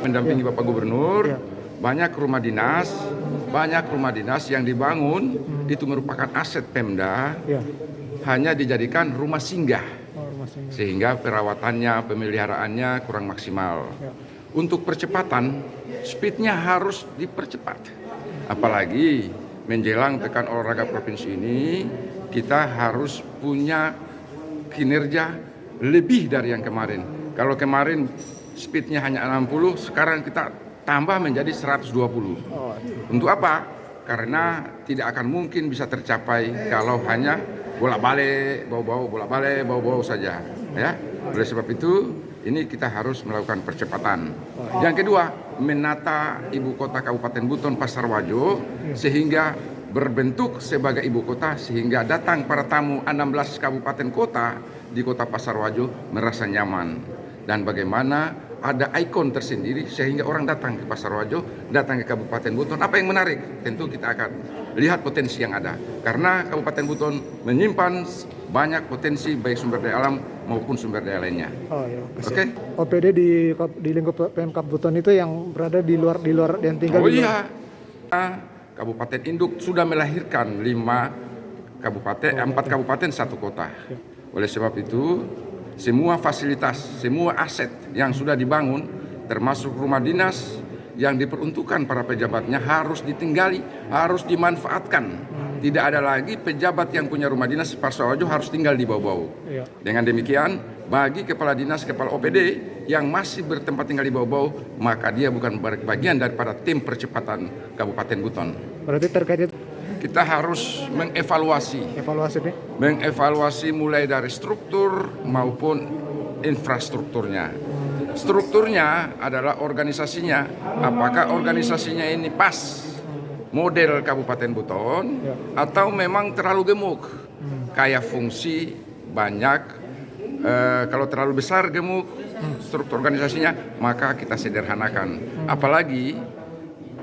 mendampingi Bapak Gubernur, banyak rumah dinas yang dibangun itu merupakan aset Pemda, hanya dijadikan rumah singgah, sehingga perawatannya, pemeliharaannya kurang maksimal. Untuk percepatan, speednya harus dipercepat. Apalagi menjelang Pekan Olahraga Provinsi ini, kita harus punya kinerja lebih dari yang kemarin. Kalau kemarin speednya hanya 60, sekarang kita tambah menjadi 120. Untuk apa? Karena tidak akan mungkin bisa tercapai kalau hanya bolak-balik, bau-bau saja. Ya, oleh sebab itu ini kita harus melakukan percepatan. Yang kedua, menata ibu kota Kabupaten Buton Pasarwajo sehingga berbentuk sebagai ibu kota, sehingga datang para tamu 16 kabupaten kota di kota Pasarwajo merasa nyaman. Dan bagaimana ada ikon tersendiri sehingga orang datang ke Pasarwajo, datang ke Kabupaten Buton. Apa yang menarik? Tentu kita akan lihat potensi yang ada. Karena Kabupaten Buton menyimpan banyak potensi baik sumber daya alam maupun sumber daya lainnya. Oke. OPD di lingkup Pemkab Buton itu yang berada di luar yang tinggal di luar. Kabupaten Induk sudah melahirkan 4 kabupaten 1 kota. Oleh sebab itu, semua fasilitas, semua aset yang sudah dibangun, termasuk rumah dinas yang diperuntukkan para pejabatnya harus ditinggali, harus dimanfaatkan. Tidak ada lagi pejabat yang punya rumah dinas Pasarwajo harus tinggal di bau-bau. Dengan demikian, bagi kepala dinas, kepala OPD yang masih bertempat tinggal di bau-bau, maka dia bukan bagian daripada tim percepatan Kabupaten Buton. Berarti terkait itu kita harus mengevaluasi mulai dari struktur maupun infrastrukturnya. Strukturnya adalah organisasinya. Apakah organisasinya ini pas model Kabupaten Buton atau memang terlalu gemuk? Kayak fungsi banyak, kalau terlalu besar gemuk struktur organisasinya, maka kita sederhanakan. Apalagi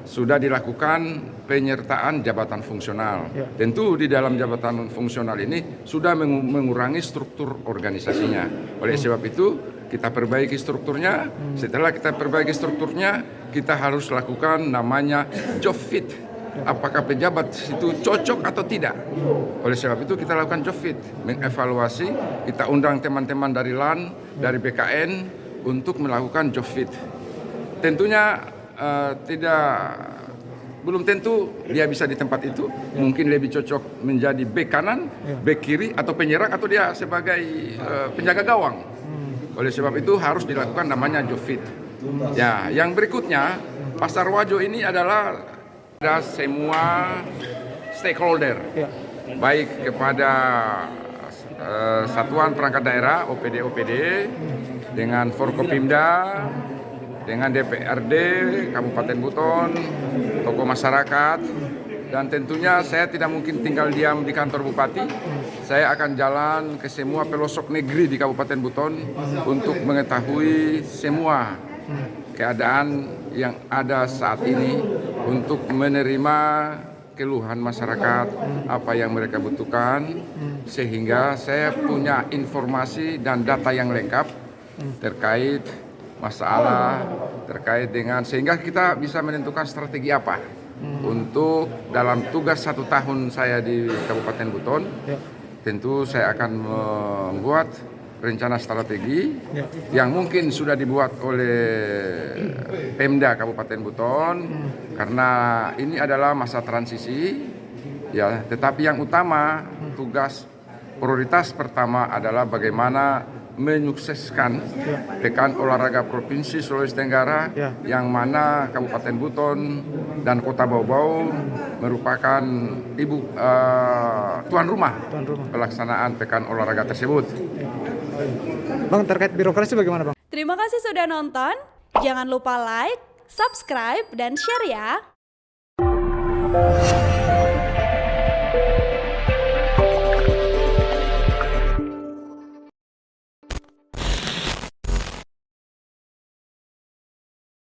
sudah dilakukan penyertaan jabatan fungsional. Tentu di dalam jabatan fungsional ini sudah mengurangi struktur organisasinya. Oleh sebab itu kita perbaiki strukturnya. Setelah kita perbaiki strukturnya, kita harus lakukan namanya job fit. Apakah pejabat itu cocok atau tidak? Oleh sebab itu kita lakukan job fit, mengevaluasi. Kita undang teman-teman dari LAN, dari BKN untuk melakukan job fit. Tentunya belum tentu dia bisa di tempat itu. Mungkin lebih cocok menjadi bek kanan, bek kiri, atau penyerang, atau dia sebagai penjaga gawang. Oleh sebab itu harus dilakukan namanya job fit. Ya, yang berikutnya, Pasarwajo ini adalah ada semua stakeholder, baik kepada satuan perangkat daerah, OPD, dengan Forkopimda, dengan DPRD Kabupaten Buton, tokoh masyarakat, dan tentunya saya tidak mungkin tinggal diam di kantor Bupati. Saya akan jalan ke semua pelosok negeri di Kabupaten Buton untuk mengetahui semua keadaan yang ada saat ini, untuk menerima keluhan masyarakat, apa yang mereka butuhkan, sehingga saya punya informasi dan data yang lengkap terkait masalah, terkait dengan, sehingga kita bisa menentukan strategi apa untuk dalam tugas 1 tahun saya di Kabupaten Buton. Tentu saya akan membuat rencana strategi yang mungkin sudah dibuat oleh Pemda Kabupaten Buton, karena ini adalah masa transisi, ya. Tetapi yang utama, tugas prioritas pertama adalah bagaimana menyukseskan Pekan Olahraga Provinsi Sulawesi Tenggara, yang mana Kabupaten Buton dan Kota Bau-Bau merupakan tuan rumah pelaksanaan Pekan Olahraga tersebut. Bang, terkait birokrasi bagaimana, Bang? Terima kasih sudah nonton. Jangan lupa like, subscribe, dan share ya.